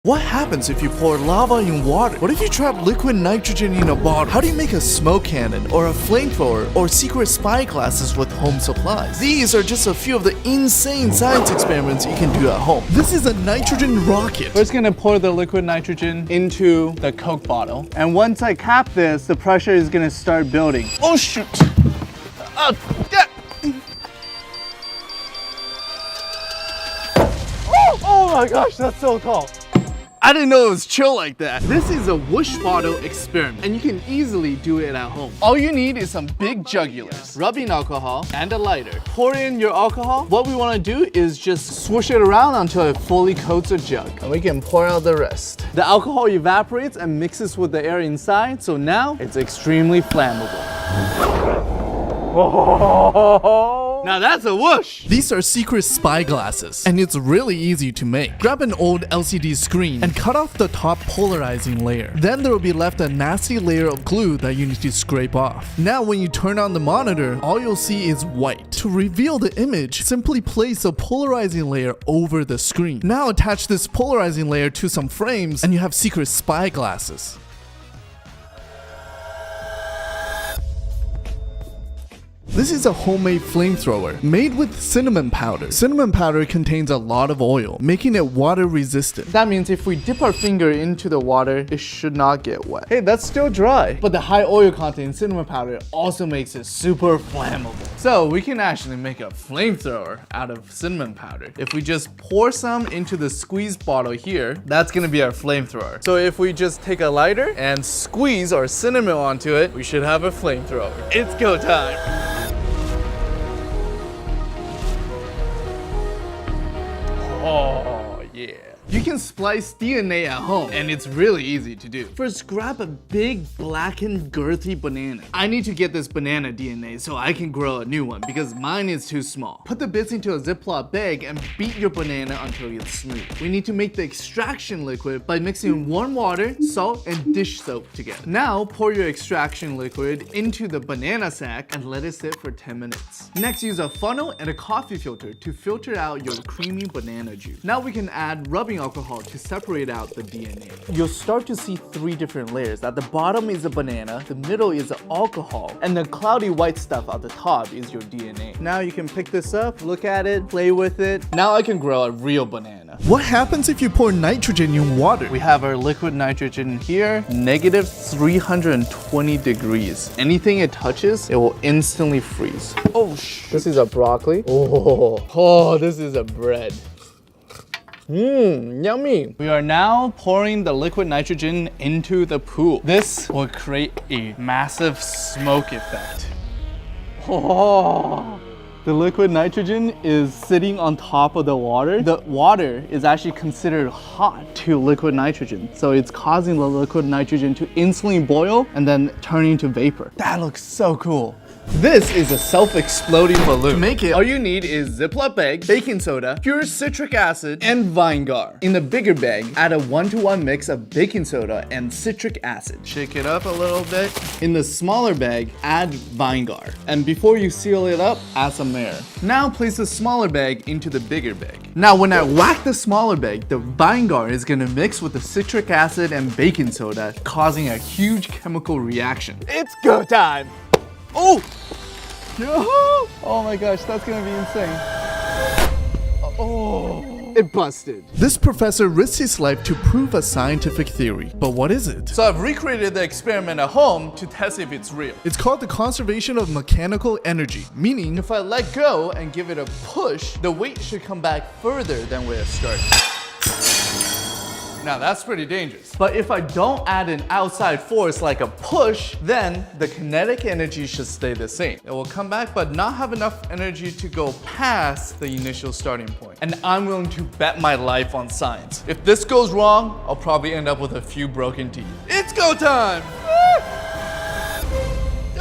What happens if you pour lava in water? What if you trap liquid nitrogen in a bottle? How do you make a smoke cannon, or a flamethrower, or secret spy glasses with home supplies? These are just a few of the insane science experiments you can do at home. This is a nitrogen rocket. We're just gonna pour the liquid nitrogen into the Coke bottle. And once I cap this, the pressure is gonna start building. Oh shoot! Yeah. Oh my gosh, that's so tall. I didn't know it was chill like that. This is a whoosh bottle experiment, and you can easily do it at home. All you need is some big jugulars, rubbing alcohol, and a lighter. Pour in your alcohol. What we want to do is just swoosh it around until it fully coats a jug. And we can pour out the rest. The alcohol evaporates and mixes with the air inside, so now it's extremely flammable. Now that's a whoosh! These are secret spy glasses, and it's really easy to make. Grab an old LCD screen and cut off the top polarizing layer. Then there will be left a nasty layer of glue that you need to scrape off. Now when you turn on the monitor, all you'll see is white. To reveal the image, simply place a polarizing layer over the screen. Now attach this polarizing layer to some frames, and you have secret spy glasses. This is a homemade flamethrower made with cinnamon powder. Cinnamon powder contains a lot of oil, making it water resistant. That means if we dip our finger into the water, it should not get wet. Hey, that's still dry. But the high oil content in cinnamon powder also makes it super flammable. So we can actually make a flamethrower out of cinnamon powder. If we just pour some into the squeeze bottle here, that's gonna be our flamethrower. So if we just take a lighter and squeeze our cinnamon onto it, we should have a flamethrower. It's go time. Oh, yeah. You can splice DNA at home, and it's really easy to do. First, grab a big, blackened, girthy banana. I need to get this banana DNA so I can grow a new one because mine is too small. Put the bits into a Ziploc bag and beat your banana until it's smooth. We need to make the extraction liquid by mixing warm water, salt, and dish soap together. Now, pour your extraction liquid into the banana sack and let it sit for 10 minutes. Next, use a funnel and a coffee filter to filter out your creamy banana juice. Now we can add rubbing alcohol to separate out the DNA. You'll start to see 3 different layers. At the bottom is a banana, the middle is the alcohol, and the cloudy white stuff at the top is your DNA. Now you can pick this up, look at it, play with it. Now I can grow a real banana. What happens if you pour nitrogen in water? We have our liquid nitrogen here, negative 320 degrees. Anything it touches, it will instantly freeze. Oh, this is a broccoli. Oh, this is a bread. Yummy. We are now pouring the liquid nitrogen into the pool. This will create a massive smoke effect. Oh. The liquid nitrogen is sitting on top of the water. The water is actually considered hot to liquid nitrogen. So it's causing the liquid nitrogen to instantly boil and then turn into vapor. That looks so cool. This is a self-exploding balloon. To make it, all you need is Ziploc bag, baking soda, pure citric acid, and vinegar. In the bigger bag, add a 1-to-1 mix of baking soda and citric acid. Shake it up a little bit. In the smaller bag, add vinegar. And before you seal it up, add some air. Now place the smaller bag into the bigger bag. Now when I whack the smaller bag, the vinegar is gonna mix with the citric acid and baking soda, causing a huge chemical reaction. It's go time! Oh! Oh my gosh, that's gonna be insane. Oh, it busted. This professor risked his life to prove a scientific theory. But what is it? So I've recreated the experiment at home to test if it's real. It's called the conservation of mechanical energy, meaning If I let go and give it a push, the weight should come back further than where it started. Now that's pretty dangerous. But if I don't add an outside force like a push, then the kinetic energy should stay the same. It will come back but not have enough energy to go past the initial starting point. And I'm willing to bet my life on science. If this goes wrong, I'll probably end up with a few broken teeth. It's go time!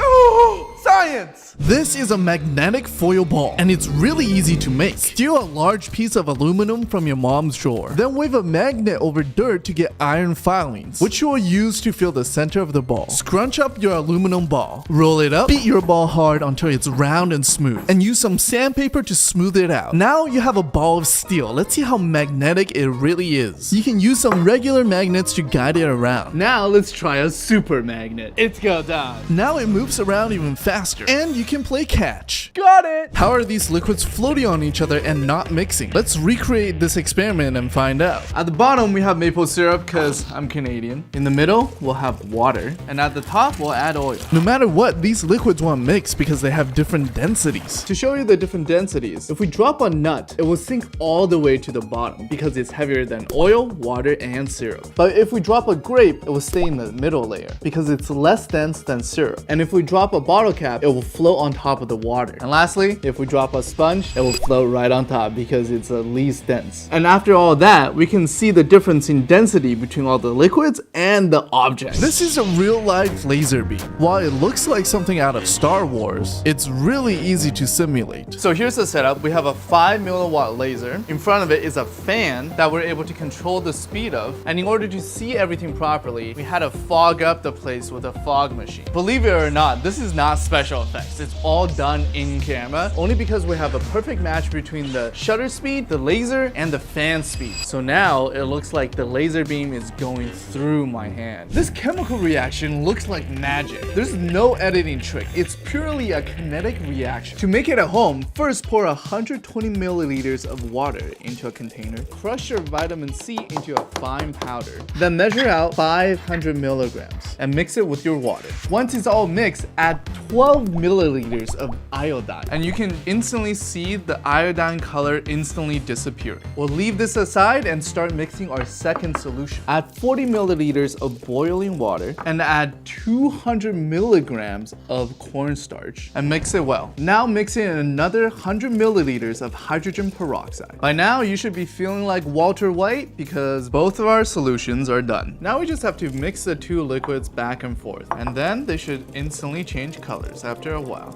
Oh, science! This is a magnetic foil ball, and it's really easy to make. Steal a large piece of aluminum from your mom's drawer. Then wave a magnet over dirt to get iron filings, which you will use to fill the center of the ball. Scrunch up your aluminum ball. Roll it up. Beat your ball hard until it's round and smooth, and use some sandpaper to smooth it out. Now you have a ball of steel. Let's see how magnetic it really is. You can use some regular magnets to guide it around. Now let's try a super magnet. It's go down. Now it moves around even faster, and you can play catch. Got it! How are these liquids floating on each other and not mixing? Let's recreate this experiment and find out. At the bottom, we have maple syrup because I'm Canadian. In the middle, we'll have water. And at the top, we'll add oil. No matter what, these liquids won't mix because they have different densities. To show you the different densities, if we drop a nut, it will sink all the way to the bottom because it's heavier than oil, water, and syrup. But if we drop a grape, it will stay in the middle layer because it's less dense than syrup. And if we drop a bottle cap, it will float on top of the water. And lastly, if we drop a sponge, it will float right on top because it's the least dense. And after all that, we can see the difference in density between all the liquids and the objects. This is a real-life laser beam. While it looks like something out of Star Wars, it's really easy to simulate. So here's the setup. We have a 5 milliwatt laser. In front of it is a fan that we're able to control the speed of. And in order to see everything properly, we had to fog up the place with a fog machine. Believe it or not, this is not special effects. It's all done in camera, only because we have a perfect match between the shutter speed, the laser, and the fan speed. So now it looks like the laser beam is going through my hand. This chemical reaction looks like magic. There's no editing trick. It's purely a kinetic reaction. To make it at home, first pour 120 milliliters of water into a container. Crush your vitamin C into a fine powder. Then measure out 500 milligrams and mix it with your water. Once it's all mixed, add 12 milliliters of iodine. And you can instantly see the iodine color instantly disappear. We'll leave this aside and start mixing our second solution. Add 40 milliliters of boiling water and add 200 milligrams of cornstarch and mix it well. Now mix in another 100 milliliters of hydrogen peroxide. By now, you should be feeling like Walter White because both of our solutions are done. Now we just have to mix the two liquids back and forth, and then they should instantly change colors after a while.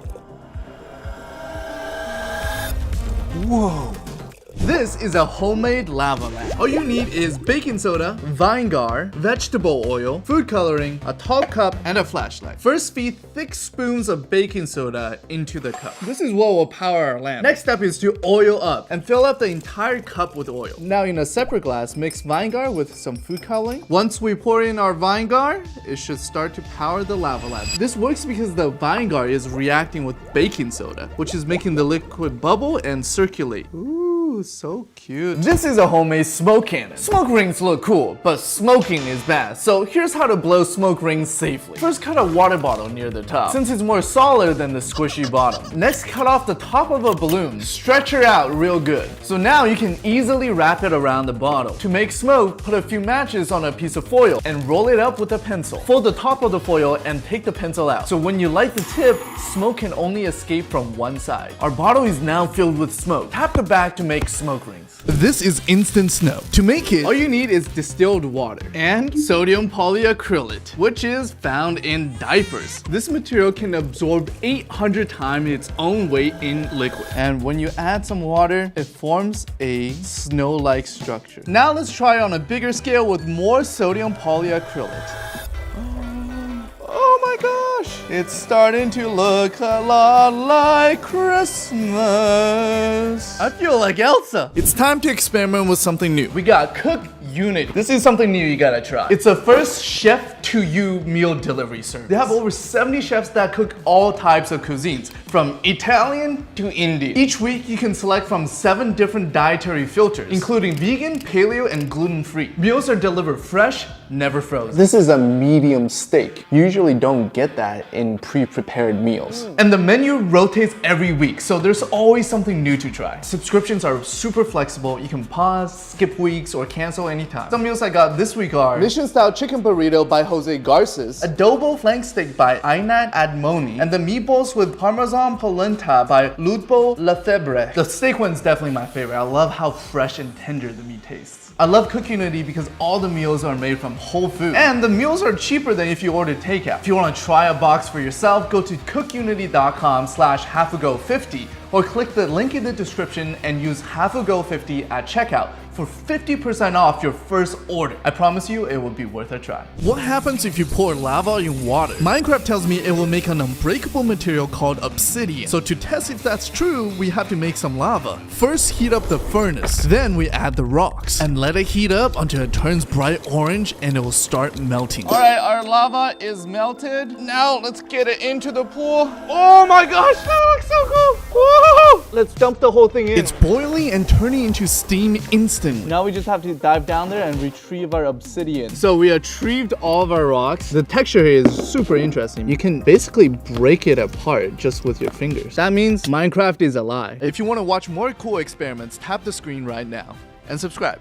Whoa! This is a homemade lava lamp. All you need is baking soda, vinegar, vegetable oil, food coloring, a tall cup, and a flashlight. First, feed thick spoons of baking soda into the cup. This is what will power our lamp. Next step is to oil up and fill up the entire cup with oil. Now in a separate glass, mix vinegar with some food coloring. Once we pour in our vinegar, it should start to power the lava lamp. This works because the vinegar is reacting with baking soda, which is making the liquid bubble and circulate. Ooh, so cute. This is a homemade smoke cannon. Smoke rings look cool, but smoking is bad. So here's how to blow smoke rings safely. First, cut a water bottle near the top, since it's more solid than the squishy bottom. Next, cut off the top of a balloon. Stretch it out real good. So now you can easily wrap it around the bottle. To make smoke, put a few matches on a piece of foil and roll it up with a pencil. Fold the top of the foil and take the pencil out. So when you light the tip, smoke can only escape from one side. Our bottle is now filled with smoke. Tap the back to make smoke rings. This is instant snow. To make it, all you need is distilled water and sodium polyacrylate, which is found in diapers. This material can absorb 800 times its own weight in liquid. And when you add some water, it forms a snow-like structure. Now let's try on a bigger scale with more sodium polyacrylate. Oh my gosh! It's starting to look a lot like Christmas. I feel like Elsa. it's time to experiment with something new. We got Cook Unity. This is something new you gotta try. It's the first chef-to-you meal delivery service. They have over 70 chefs that cook all types of cuisines, from Italian to Indian. Each week, you can select from 7 different dietary filters, including vegan, paleo, and gluten-free. Meals are delivered fresh, never frozen. This is a medium steak. You usually don't get that in pre-prepared meals. And the menu rotates every week, so there's always something new to try. Subscriptions are super flexible. You can pause, skip weeks, or cancel anytime. Some meals I got this week are Mission-style chicken burrito by Jose Garces, adobo flank steak by Ainat Admoni, and the meatballs with Parmesan polenta by Lupo Lefebvre. The steak one's definitely my favorite. I love how fresh and tender the meat tastes. I love CookUnity because all the meals are made from whole food. And the meals are cheaper than if you order takeout. If you want to try a box for yourself, go to cookunity.com/HafuGo50 or click the link in the description and use HafuGo50 at checkout for 50% off your first order. I promise you it will be worth a try. What happens if you pour lava in water? Minecraft tells me it will make an unbreakable material called obsidian. So to test if that's true, we have to make some lava. First, heat up the furnace. Then we add the rocks and let it heat up until it turns bright orange and it will start melting. All right, our lava is melted. Now let's get it into the pool. Oh my gosh, that looks so cool. Whoa! Let's dump the whole thing in. It's boiling and turning into steam instantly. Now we just have to dive down there and retrieve our obsidian. So we retrieved all of our rocks. The texture here is super interesting. You can basically break it apart just with your fingers. That means Minecraft is alive. If you want to watch more cool experiments, tap the screen right now and subscribe.